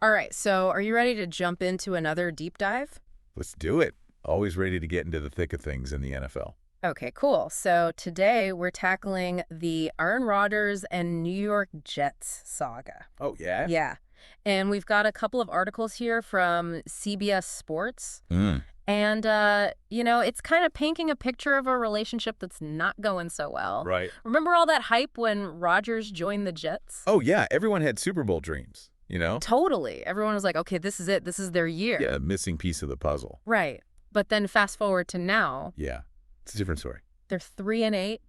All right, so are you ready to jump into another deep dive? Let's do it. Always ready to get into the thick of things in the NFL. Okay, cool. So today we're tackling the Aaron Rodgers and New York Jets saga. Oh, yeah? Yeah. And we've got a couple of articles here from CBS Sports. Mm. And, it's kind of painting a picture of a relationship that's not going so well. Right. Remember all that hype when Rodgers joined the Jets? Oh, yeah. Everyone had Super Bowl dreams, you know? Totally. Everyone was like, okay, this is it. This is their year. Yeah, missing piece of the puzzle. Right. But then fast forward to now, Yeah. It's a different story. they're 3-8.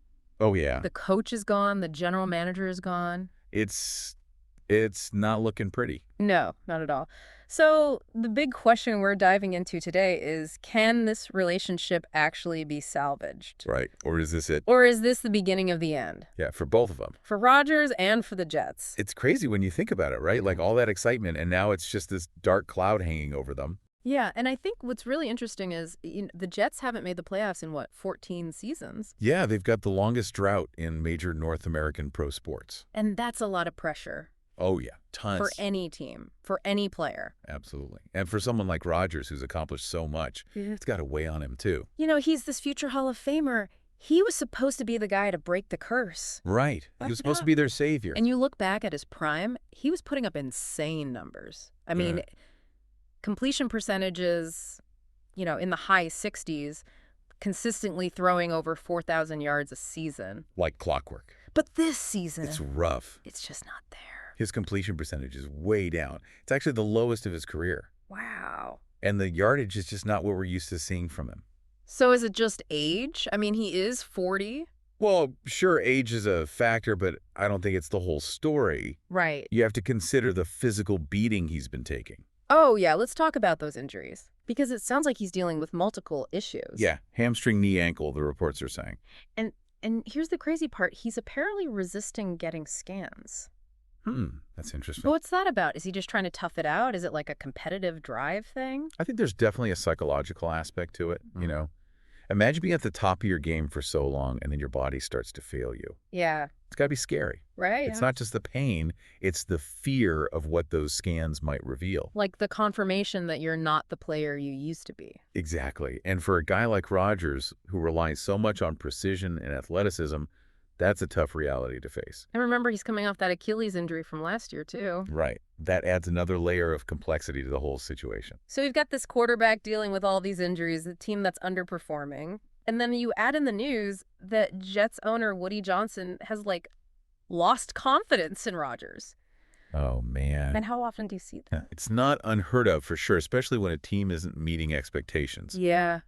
Oh, yeah. The coach is gone. The general manager is gone. It's not looking pretty. No, not at all. So the big question we're diving into today is, can this relationship actually be salvaged? Right. Or is this it? Or is this the beginning of the end? Yeah, for both of them. For Rodgers and for the Jets. It's crazy when you think about it, right? Like all that excitement, and now it's just this dark cloud hanging over them. Yeah, and I think what's really interesting is the Jets haven't made the playoffs in, 14 seasons? Yeah, they've got the longest drought in major North American pro sports. And that's a lot of pressure. Oh, yeah. Tons. For any team, for any player. Absolutely. And for someone like Rodgers, who's accomplished so much, it's got to weigh on him, too. He's this future Hall of Famer. He was supposed to be the guy to break the curse. Right. He was supposed to be their savior. And you look back at his prime, he was putting up insane numbers. I mean, completion percentages, in the high 60s, consistently throwing over 4,000 yards a season. Like clockwork. But this season, It's rough. it's just not there. His completion percentage is way down. It's actually the lowest of his career. Wow. And the yardage is just not what we're used to seeing from him. So is it just age? I mean, he is 40. Well, sure, age is a factor, but I don't think it's the whole story. Right. You have to consider the physical beating he's been taking. Oh, yeah, let's talk about those injuries. Because it sounds like he's dealing with multiple issues. Yeah, hamstring, knee, ankle, the reports are saying. And here's the crazy part. He's apparently resisting getting scans. That's interesting. But what's that about? Is he just trying to tough it out? Is it like a competitive drive thing? I think there's definitely a psychological aspect to it, you know. Imagine being at the top of your game for so long and then your body starts to fail you. Yeah. It's got to be scary. Right? It's not just the pain, it's the fear of what those scans might reveal. Like the confirmation that you're not the player you used to be. Exactly. And for a guy like Rodgers, who relies so much on precision and athleticism, that's a tough reality to face. And remember, he's coming off that Achilles injury from last year, too. Right. That adds another layer of complexity to the whole situation. So we've got this quarterback dealing with all these injuries, a team that's underperforming. And then you add in the news that Jets owner Woody Johnson has, lost confidence in Rodgers. Oh, man. And how often do you see that? It's not unheard of for sure, especially when a team isn't meeting expectations. Yeah.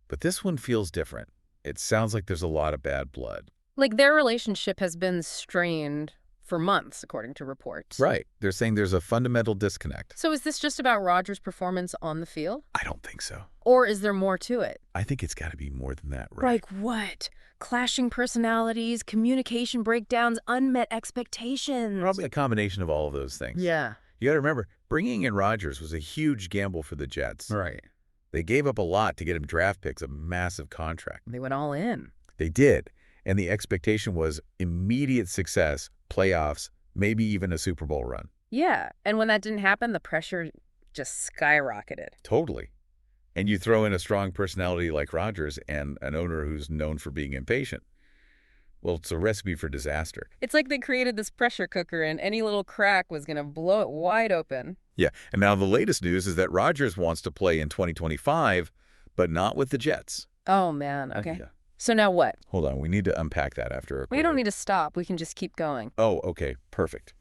But this one feels different. It sounds like there's a lot of bad blood. Like their relationship has been strained for months, according to reports. Right. They're saying there's a fundamental disconnect. So is this just about Rodgers' performance on the field? I don't think so. Or is there more to it? I think it's got to be more than that, right? Like what? Clashing personalities, communication breakdowns, unmet expectations. Probably a combination of all of those things. Yeah. You got to remember, bringing in Rodgers was a huge gamble for the Jets. Right. They gave up a lot to get him draft picks, a massive contract. They went all in. They did. And the expectation was immediate success, playoffs, maybe even a Super Bowl run. Yeah. And when that didn't happen, the pressure just skyrocketed. Totally. And you throw in a strong personality like Rodgers and an owner who's known for being impatient. Well, it's a recipe for disaster. It's like they created this pressure cooker and any little crack was going to blow it wide open. Yeah. And now the latest news is that Rodgers wants to play in 2025, but not with the Jets. Oh, man. Okay. Yeah. So now what? Hold on. We need to unpack that after a We don't need to stop. We can just keep going. Oh, okay. Perfect.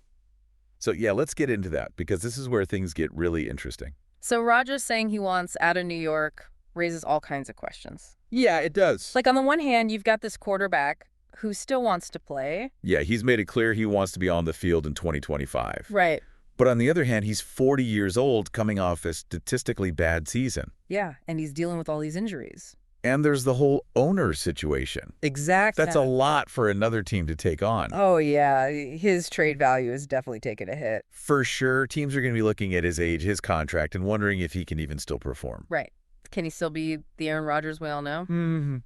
So, yeah, let's get into that because this is where things get really interesting. So Rodgers saying he wants out of New York raises all kinds of questions. Yeah, it does. Like on the one hand, you've got this quarterback who still wants to play. Yeah, he's made it clear he wants to be on the field in 2025. Right. But on the other hand, he's 40 years old coming off a statistically bad season. Yeah, and he's dealing with all these injuries. And there's the whole owner situation. Exactly. That's a lot for another team to take on. Oh, yeah. His trade value is definitely taking a hit. For sure, teams are going to be looking at his age, his contract, and wondering if he can even still perform. Right. Can he still be the Aaron Rodgers we all know? Mm-hmm.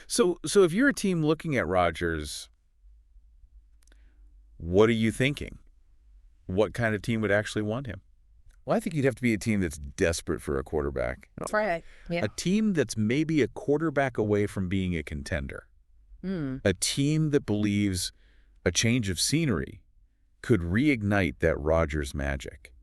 So if you're a team looking at Rodgers, what are you thinking? What kind of team would actually want him? Well, I think you'd have to be a team that's desperate for a quarterback. Right. Yeah. A team that's maybe a quarterback away from being a contender. Hmm. A team that believes a change of scenery could reignite that Rodgers magic.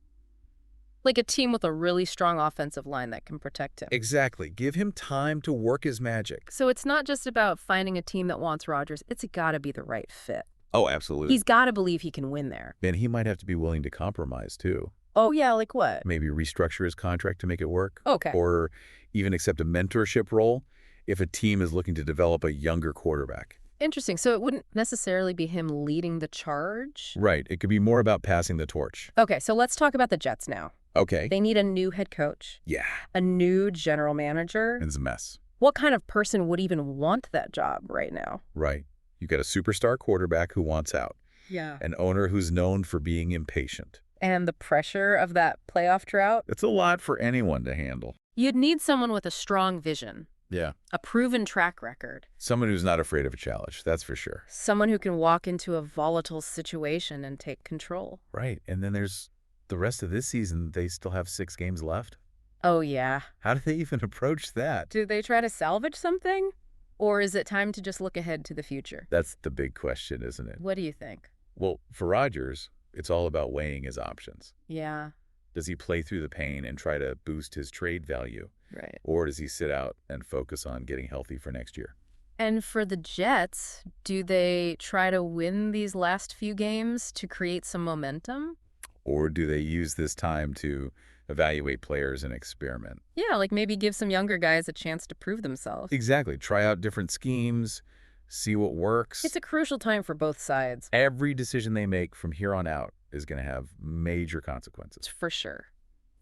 Like a team with a really strong offensive line that can protect him. Exactly. Give him time to work his magic. So it's not just about finding a team that wants Rodgers. It's got to be the right fit. Oh, absolutely. He's got to believe he can win there. And he might have to be willing to compromise, too. Oh, yeah, like what? Maybe restructure his contract to make it work. Okay. Or even accept a mentorship role if a team is looking to develop a younger quarterback. Interesting. So it wouldn't necessarily be him leading the charge? Right. It could be more about passing the torch. Okay, so let's talk about the Jets now. Okay. They need a new head coach, Yeah. a new general manager. It's a mess. What kind of person would even want that job right now? Right. You got a superstar quarterback who wants out. Yeah. An owner who's known for being impatient. And the pressure of that playoff drought? It's a lot for anyone to handle. You'd need someone with a strong vision, Yeah. a proven track record, Someone who's not afraid of a challenge, that's for sure. someone who can walk into a volatile situation and take control. Right. And then there's the rest of this season. They still have 6 games left. Oh, yeah. How do they even approach that? Do they try to salvage something? Or is it time to just look ahead to the future? That's the big question, isn't it? What do you think? Well, for Rodgers, it's all about weighing his options. Yeah, Does he play through the pain and try to boost his trade value? right. Or does he sit out and focus on getting healthy for next year? And for the Jets, do they try to win these last few games to create some momentum? Or do they use this time to evaluate players and experiment? Yeah, like maybe give some younger guys a chance to prove themselves. Exactly. Try out different schemes, see what works. It's a crucial time for both sides. Every decision they make from here on out is going to have major consequences. For sure.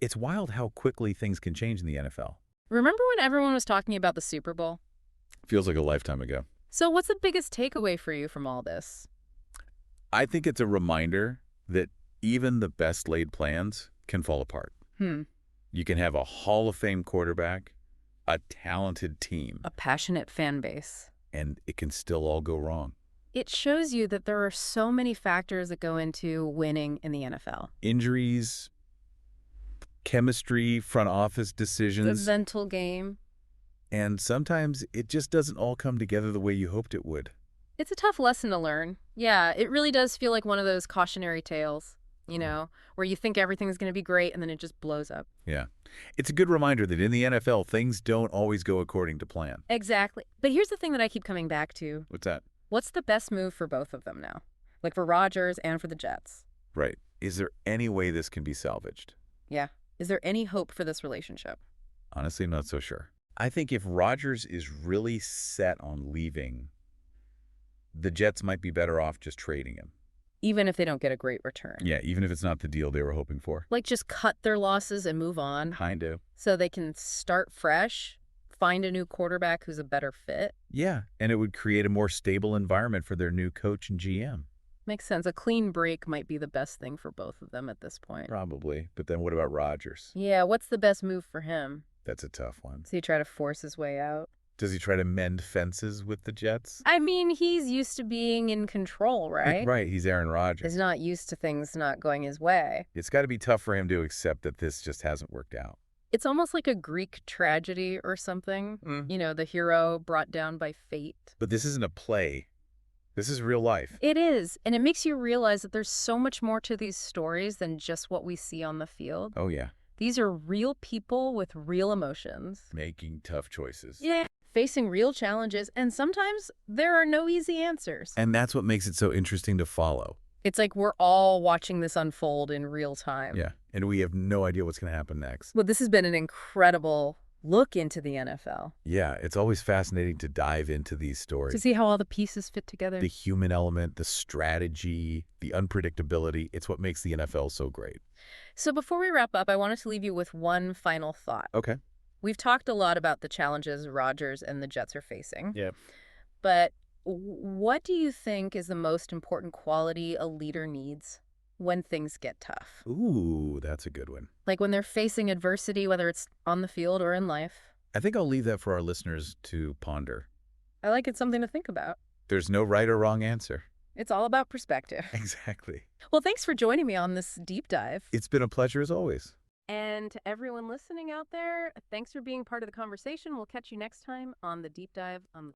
It's wild how quickly things can change in the NFL. Remember when everyone was talking about the Super Bowl? Feels like a lifetime ago. So what's the biggest takeaway for you from all this? I think it's a reminder that even the best laid plans can fall apart. You can have a Hall of Fame quarterback, a talented team, A passionate fan base. and it can still all go wrong. It shows you that there are so many factors that go into winning in the NFL. Injuries, chemistry, front office The decisions, mental game. and sometimes it just doesn't all come together the way you hoped it would. It's a tough lesson to learn. Yeah, it really does feel like one of those cautionary tales, where you think everything's going to be great and then it just blows up. Yeah. It's a good reminder that in the NFL, things don't always go according to plan. Exactly. But here's the thing that I keep coming back to. What's that? What's the best move for both of them now? Like for Rodgers and for the Jets. Right. Is there any way this can be salvaged? Yeah. Is there any hope for this relationship? Honestly, I'm not so sure. I think if Rodgers is really set on leaving, the Jets might be better off just trading him. Even if they don't get a great return. Yeah, even if it's not the deal they were hoping for. Like just cut their losses and move on Kind of. so they can start fresh, find a new quarterback who's a better fit. Yeah, and it would create a more stable environment for their new coach and GM. Makes sense. A clean break might be the best thing for both of them at this point. Probably. But then what about Rodgers? Yeah, what's the best move for him? That's a tough one. Does he try to force his way out? Does he try to mend fences with the Jets? I mean, he's used to being in control, right? Right, he's Aaron Rodgers. He's not used to things not going his way. It's got to be tough for him to accept that this just hasn't worked out. It's almost like a Greek tragedy or something. The hero brought down by fate. But this isn't a play. This is real life. It is, and it makes you realize that there's so much more to these stories than just what we see on the field. Oh, yeah. These are real people with real emotions. Making tough choices. Yeah. Facing real challenges, and sometimes there are no easy answers. And that's what makes it so interesting to follow. It's like we're all watching this unfold in real time. Yeah, and we have no idea what's going to happen next. Well, this has been an incredible look into the NFL. Yeah, it's always fascinating to dive into these stories. To see how all the pieces fit together. The human element, the strategy, the unpredictability, it's what makes the NFL so great. So before we wrap up, I wanted to leave you with one final thought. Okay. We've talked a lot about the challenges Rodgers and the Jets are facing. Yeah. But what do you think is the most important quality a leader needs when things get tough? Ooh, that's a good one. Like when they're facing adversity, whether it's on the field or in life? I think I'll leave that for our listeners to ponder. I like it's something to think about. There's no right or wrong answer. It's all about perspective. Exactly. Well, thanks for joining me on this deep dive. It's been a pleasure as always. And to everyone listening out there, thanks for being part of the conversation. We'll catch you next time on the Deep Dive on the